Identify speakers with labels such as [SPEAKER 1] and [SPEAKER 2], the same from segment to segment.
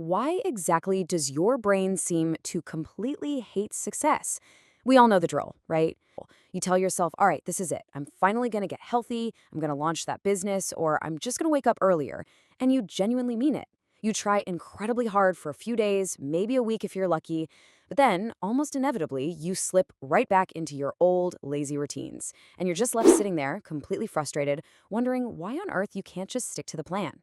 [SPEAKER 1] why exactly does your brain seem to completely hate success? We all know the drill, right? You tell yourself, all right, this is it. I'm finally going to get healthy. I'm going to launch that business, or I'm just going to wake up earlier. And you genuinely mean it. You try incredibly hard for a few days, maybe a week if you're lucky, but then, almost inevitably, you slip right back into your old, lazy routines. And you're just left sitting there, completely frustrated, wondering why on earth you can't just stick to the plan.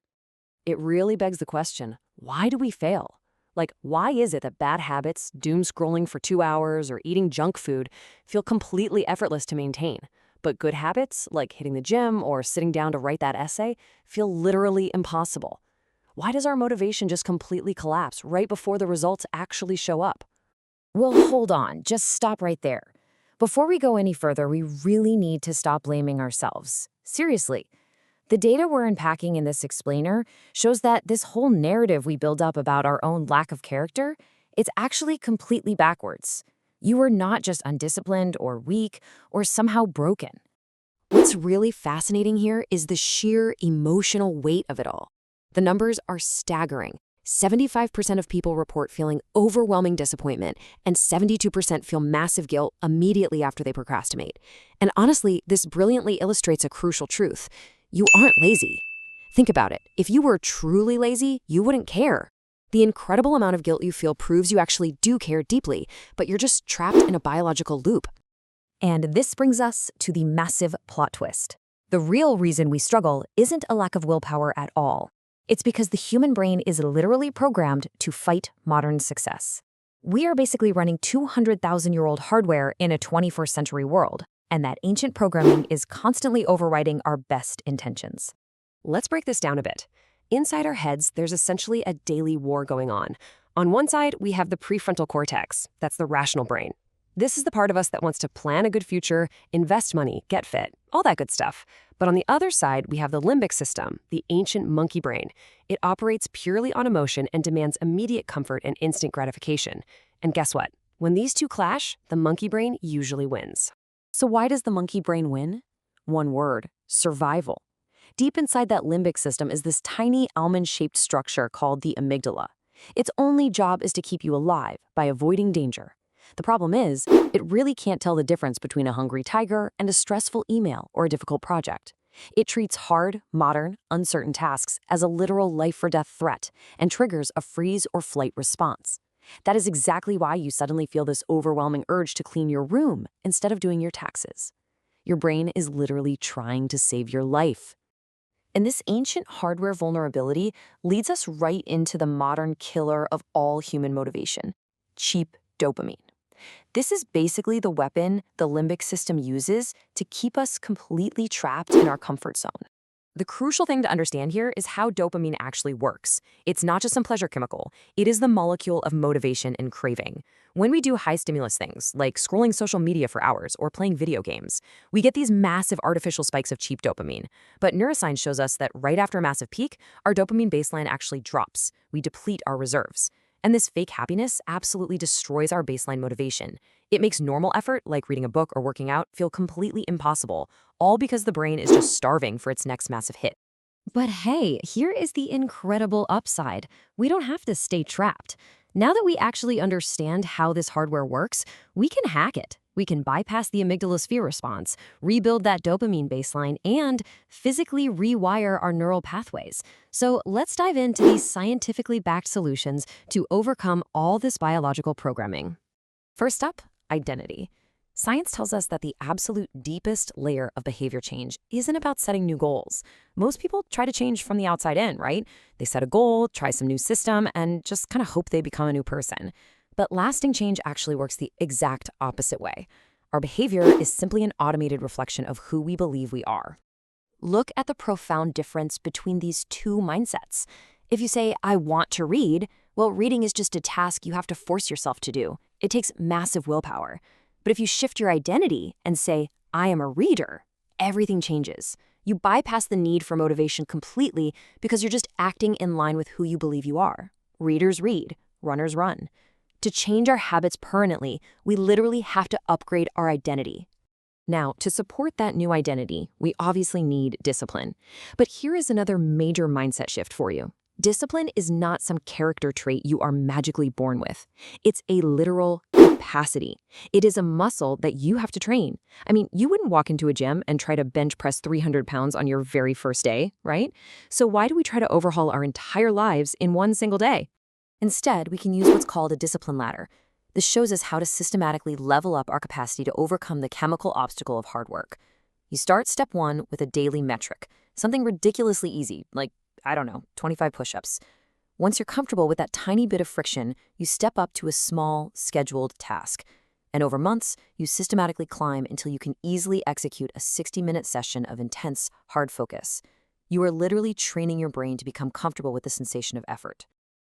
[SPEAKER 1] It really begs the question, why do we fail? Like, why is it that bad habits, doom scrolling for 2 hours, or eating junk food feel completely effortless to maintain? But good habits, like hitting the gym or sitting down to write that essay, feel literally impossible. Why does our motivation just completely collapse right before the results actually show up?
[SPEAKER 2] Well, hold on. Just stop right there. Before we go any further, we really need to stop blaming ourselves. Seriously. The data we're unpacking in this explainer shows that this whole narrative we build up about our own lack of character, it's actually completely backwards. You are not just undisciplined or weak or somehow broken.
[SPEAKER 1] What's really fascinating here is the sheer emotional weight of it all. The numbers are staggering. 75% of people report feeling overwhelming disappointment, and 72% feel massive guilt immediately after they procrastinate. And honestly, this brilliantly illustrates a crucial truth. You aren't lazy. Think about it. If you were truly lazy, you wouldn't care. The incredible amount of guilt you feel proves you actually do care deeply, but you're just trapped in a biological loop.
[SPEAKER 2] And this brings us to the massive plot twist. The real reason we struggle isn't a lack of willpower at all. It's because the human brain is literally programmed to fight modern success. We are basically running 200,000-year-old hardware in a 21st century world, and that ancient programming is constantly overriding our best intentions.
[SPEAKER 1] Let's break this down a bit. Inside our heads, there's essentially a daily war going on. On one side, we have the prefrontal cortex. That's the rational brain. This is the part of us that wants to plan a good future, invest money, get fit, all that good stuff. But on the other side, we have the limbic system, the ancient monkey brain. It operates purely on emotion and demands immediate comfort and instant gratification. And guess what? When these two clash, the monkey brain usually wins. So why does the monkey brain win? One word: survival. Deep inside that limbic system is this tiny almond-shaped structure called the amygdala. Its only job is to keep you alive by avoiding danger. The problem is, it really can't tell the difference between a hungry tiger and a stressful email or a difficult project. It treats hard, modern, uncertain tasks as a literal life-or-death threat and triggers a freeze or flight response. That is exactly why you suddenly feel this overwhelming urge to clean your room instead of doing your taxes. Your brain is literally trying to save your life. And this ancient hardware vulnerability leads us right into the modern killer of all human motivation: cheap dopamine. This is basically the weapon the limbic system uses to keep us completely trapped in our comfort zone. The crucial thing to understand here is how dopamine actually works. It's not just some pleasure chemical. It is the molecule of motivation and craving. When we do high-stimulus things, like scrolling social media for hours or playing video games, we get these massive artificial spikes of cheap dopamine. But neuroscience shows us that right after a massive peak, our dopamine baseline actually drops. We deplete our reserves. And this fake happiness absolutely destroys our baseline motivation. It makes normal effort, like reading a book or working out, feel completely impossible, all because the brain is just starving for its next massive hit.
[SPEAKER 2] But hey, here is the incredible upside. We don't have to stay trapped. Now that we actually understand how this hardware works, we can hack it. We can bypass the amygdala's fear response, rebuild that dopamine baseline, and physically rewire our neural pathways. So let's dive into these scientifically backed solutions to overcome all this biological programming. First up, identity. Science tells us that the absolute deepest layer of behavior change isn't about setting new goals. Most people try to change from the outside in, right? They set a goal, try some new system, and just kind of hope they become a new person. But lasting change actually works the exact opposite way. Our behavior is simply an automated reflection of who we believe we are. Look at the profound difference between these two mindsets. If you say, I want to read, well, reading is just a task you have to force yourself to do. It takes massive willpower. But if you shift your identity and say, I am a reader, everything changes. You bypass the need for motivation completely because you're just acting in line with who you believe you are. Readers read, runners run. To change our habits permanently, we literally have to upgrade our identity. Now, to support that new identity, we obviously need discipline. But here is another major mindset shift for you. Discipline is not some character trait you are magically born with. It's a literal capacity. It is a muscle that you have to train. I mean, you wouldn't walk into a gym and try to bench press 300 pounds on your very first day, right? So why do we try to overhaul our entire lives in one single day? Instead, we can use what's called a discipline ladder. This shows us how to systematically level up our capacity to overcome the chemical obstacle of hard work. You start step 1 with a daily metric, something ridiculously easy, like, I don't know, 25 push-ups. Once you're comfortable with that tiny bit of friction, you step up to a small, scheduled task. And over months, you systematically climb until you can easily execute a 60-minute session of intense, hard focus. You are literally training your brain to become comfortable with the sensation of effort.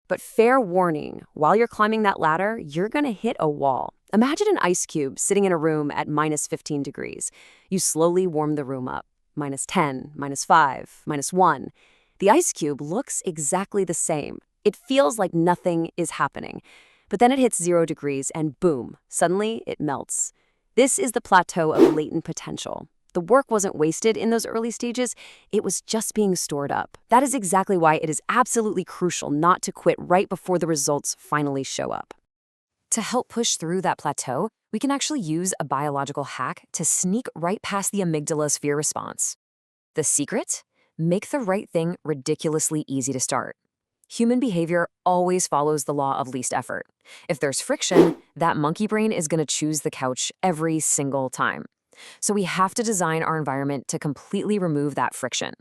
[SPEAKER 1] But fair warning, while you're climbing that ladder, you're going to hit a wall. Imagine an ice cube sitting in a room at minus 15 degrees. You slowly warm the room up. Minus 10, minus 5, minus 1. The ice cube looks exactly the same. It feels like nothing is happening. But then it hits 0 degrees and boom, suddenly it melts. This is the plateau of latent potential. The work wasn't wasted in those early stages, it was just being stored up. That is exactly why it is absolutely crucial not to quit right before the results finally show up.
[SPEAKER 2] To help push through that plateau, we can actually use a biological hack to sneak right past the amygdala's fear response. The secret? Make the right thing ridiculously easy to start. Human behavior always follows the law of least effort. If there's friction, that monkey brain is going to choose the couch every single time. So we have to design our environment to completely remove that friction.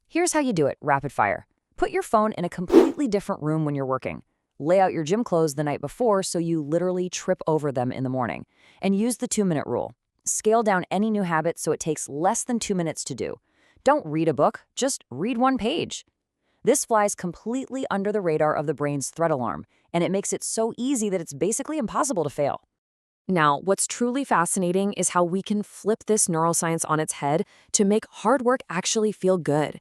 [SPEAKER 2] Here's how you do it, rapid fire. Put your phone in a completely different room when you're working. Lay out your gym clothes the night before so you literally trip over them in the morning. And use the 2-minute rule. Scale down any new habit so it takes less than 2 minutes to do. Don't read a book, just read 1 page. This flies completely under the radar of the brain's threat alarm, and it makes it so easy that it's basically impossible to fail. Now, what's truly fascinating is how we can flip this neuroscience on its head to make hard work actually feel good.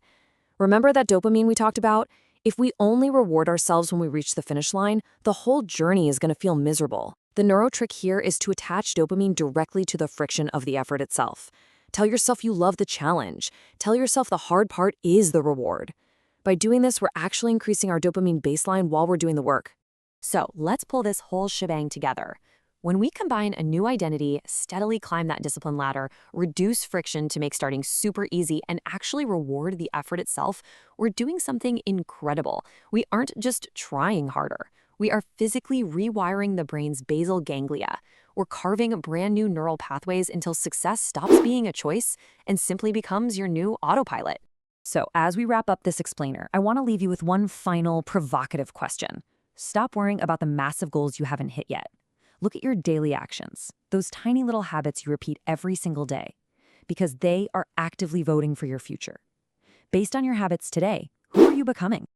[SPEAKER 2] Remember that dopamine we talked about? If we only reward ourselves when we reach the finish line, the whole journey is going to feel miserable. The neuro trick here is to attach dopamine directly to the friction of the effort itself. Tell yourself you love the challenge. Tell yourself the hard part is the reward. By doing this, we're actually increasing our dopamine baseline while we're doing the work. So let's pull this whole shebang together. When we combine a new identity, steadily climb that discipline ladder, reduce friction to make starting super easy, and actually reward the effort itself, we're doing something incredible. We aren't just trying harder. We are physically rewiring the brain's basal ganglia. We're carving brand new neural pathways until success stops being a choice and simply becomes your new autopilot. So as we wrap up this explainer, I want to leave you with one final provocative question. Stop worrying about the massive goals you haven't hit yet. Look at your daily actions, those tiny little habits you repeat every single day, because they are actively voting for your future. Based on your habits today, who are you becoming?